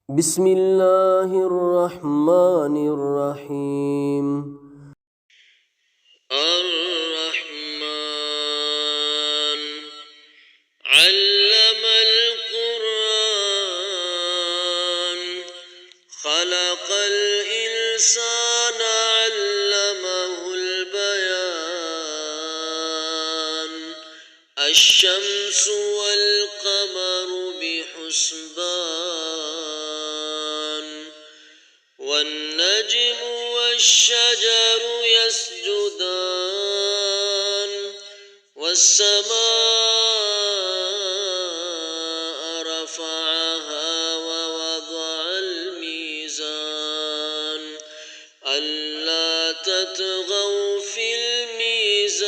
بسم الله الرحمن الرحيم. الرحمن علم القرآن خلق الإنسان علمه البيان الشمس والقمر بحسبان والنجم والشجر يسجدان والسماء رفعها ووضع الميزان ألا تطغوا في الميزان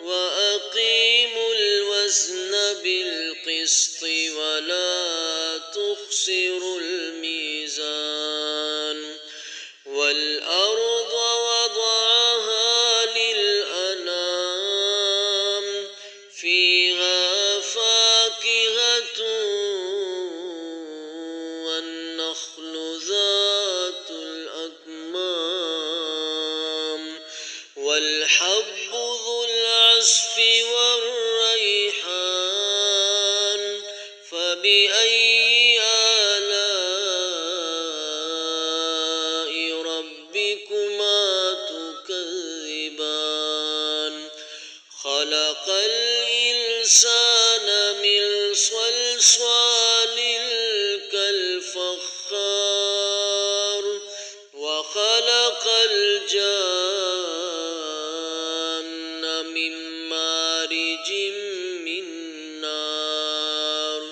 وأقيموا الوزن بالقسط ولا تخسروا الميزان والأرض وضعها للأنام فيها فاكهة والنخل ذات الأكمام والحب ذو العصف والريحان فبأي آلاء ربكما تكذبان خلق الإنسان من صلصال كالفخار وخلق الجان من مارج من نار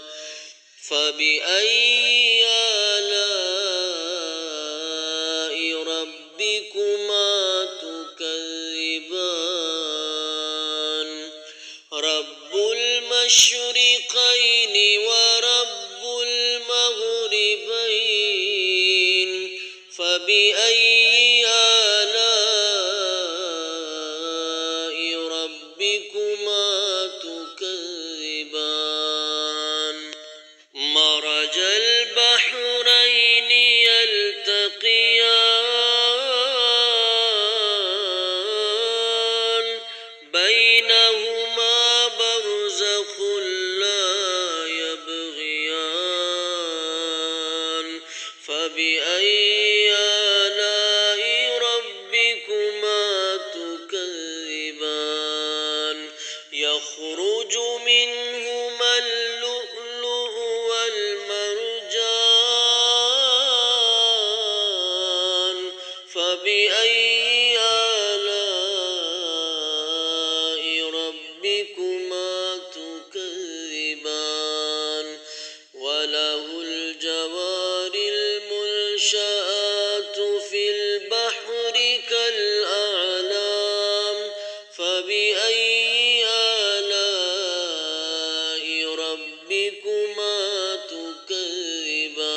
فبأي آلاء ربكما تكذبان رب المشرقين ورب المغربين فبأي آلاء ربكما تكذبان مرج البحرين يلتقيان بينهما برزخ لا يبغيان فبأي آلاء ربكما تكذبان يخرج منهما اللؤلؤ والمرجان فبأي آلاء ربكما تكذبان وله الجوار المنشآت في البحر كالأعلام فبأي آلاء ربكما تكذبان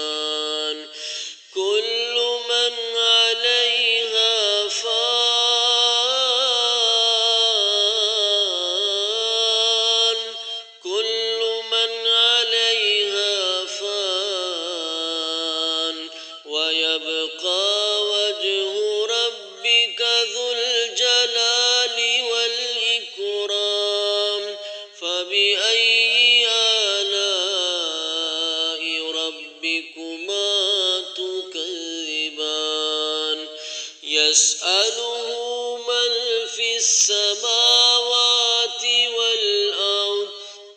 كل من عليها فان كل من عليها فان ويبقى وجه ربك ذو الجلال والإكرام فبأي آلاء ربكما تكذبان يسأله من في السماوات والأرض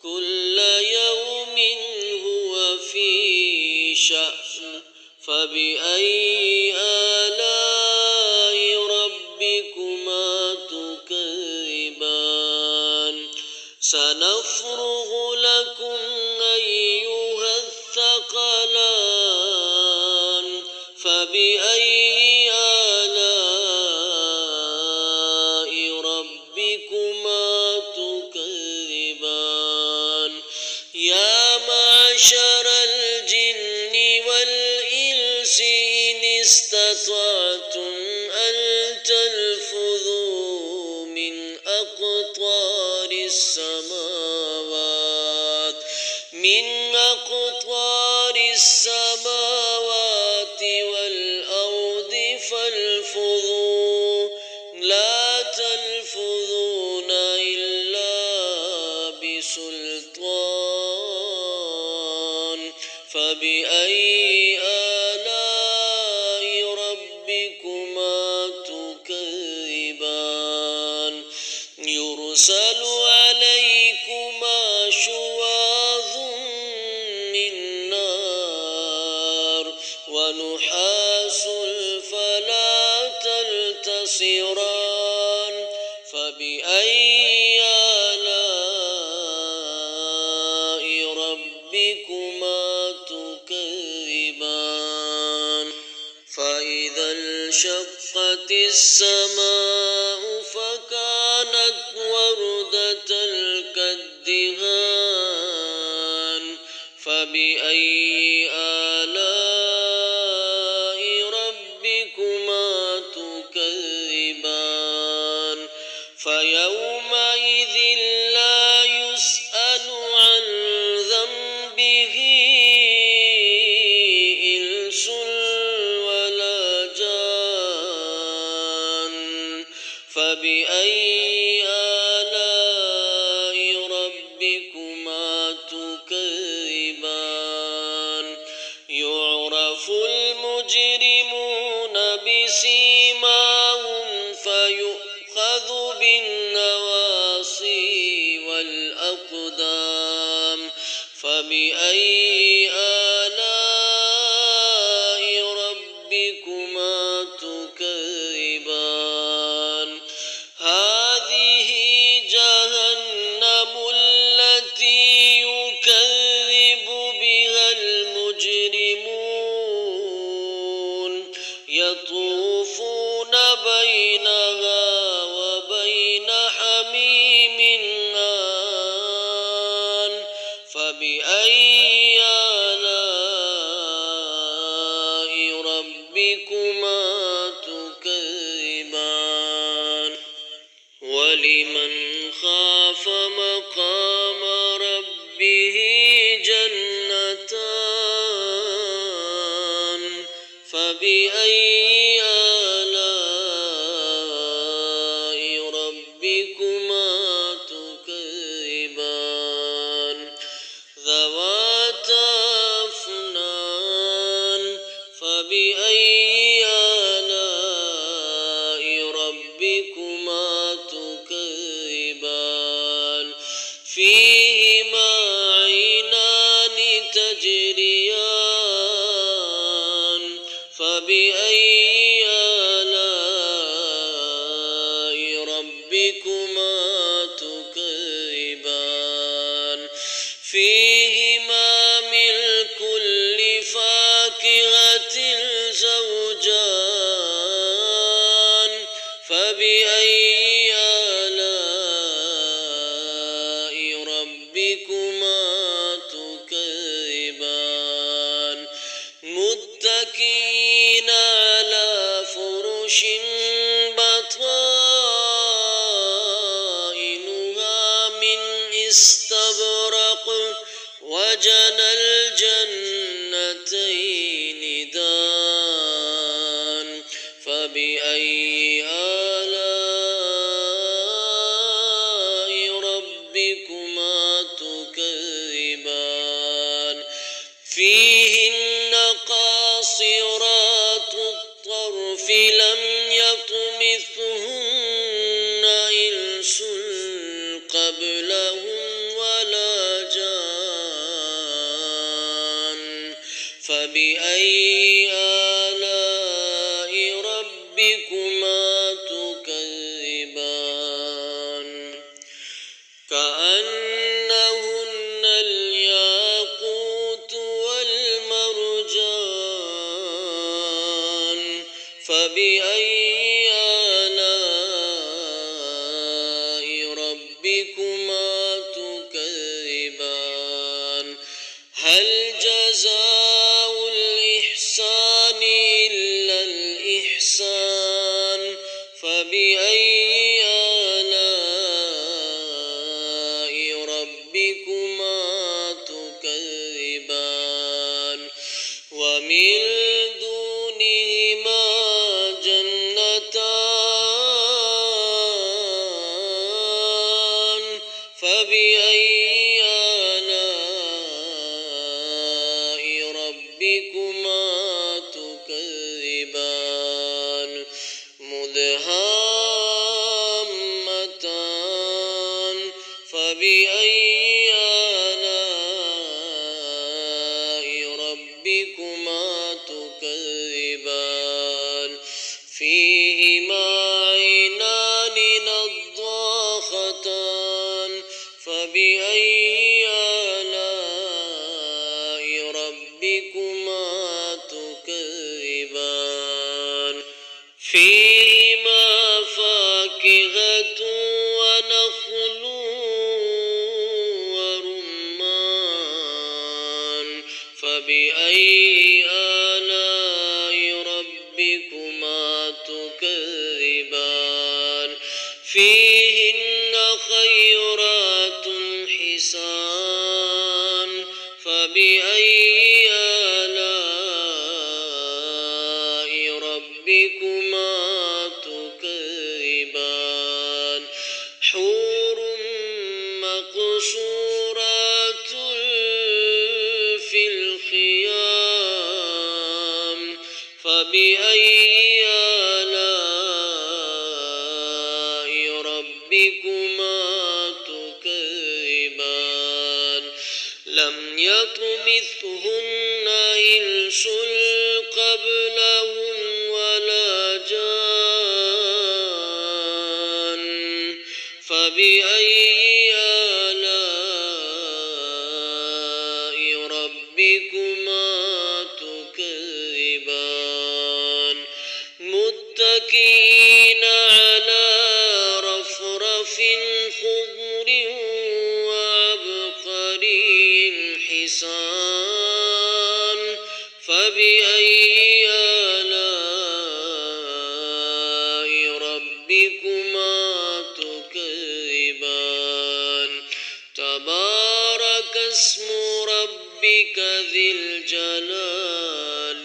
كل يوم هو في شأن فبأي آلاء ربكما تكذبان سنفرغ لكم أيها الثقلان فبأي آلاء ربكما تكذبان يا معشر الجن والإنس إن استطعتم أن تنفذوا من أقطار السماوات من أقطار السماوات والأرض فالفظوا لا تلفظون إلا بسلطان فبأي آلاء ربكما تكذبان يرسل عليكما شواظ من نار ونحاس فلا تنتصران فبأي آلاء ربكما تكذبان فإذا انشقت السماء فكانت وردة كالدهان فبأي آلاء ربكما تكذبان فيومئذ لا يسأل عن ذنبه إنس ولا جان فبأي آلاء ربكما تكذبان يعرف المجرمون بسيماهم فيؤخذ بالنواصي والأقدام فبأي آلاء ربكما تكذبان هذه جهنم التي يكذب بها المجرمون يطوفون بينها وبين حميم آن فبأي آلاء ربكما تكذبان ولمن خاف مقام ربه جنتان فبأي آلاء ربكما تكذبان ذواتا أفنان فبأي آلاء ربكما تكذبان فيهما عينان تجريان فبأي آلاء ربكما تكذبان فيهما من كل فاكهة زوجان فبأي آلاء ربكما تكذبان متكئين على فرش بطائنها من استبرق وجنى الجنتين دان فبأي آلاء ربكما تكذبان فيهن قاصرات الطرف لم يطمثهن إنس قبلهم ولا جان فبأي آلاء ربكما تكذبان كأنهن الياقوت والمرجان فبأي آلاء ربكما تكذبان هل جزاء الإحسان إلا الإحسان فبأي آلاء ربكما تكذبان ومن دونهما جنتان فبأي آلاء ربكما تكذبان مدهامتان فبأي آلاء ربكما تكذبان فيهما عينان نضاختان فبأي آلاء ربكما تكذبان فيهما فاكهة ونخل ورمان فبأي آلاء ربكما تكذبان فيهن خيرات حسان فبأي آلاء ربكما تكذبان حور مقصورات في الخيام فبأي آلاء ربكما تكذبان لم يطمثهن إنس قبلهم ولا جان فبأي آلاء ربكما تكذبان متكئين على رفرف خضر وعبقري حسان فبأي آلاء ربكما تكذبان تبارك اسم ربك ذي الجلال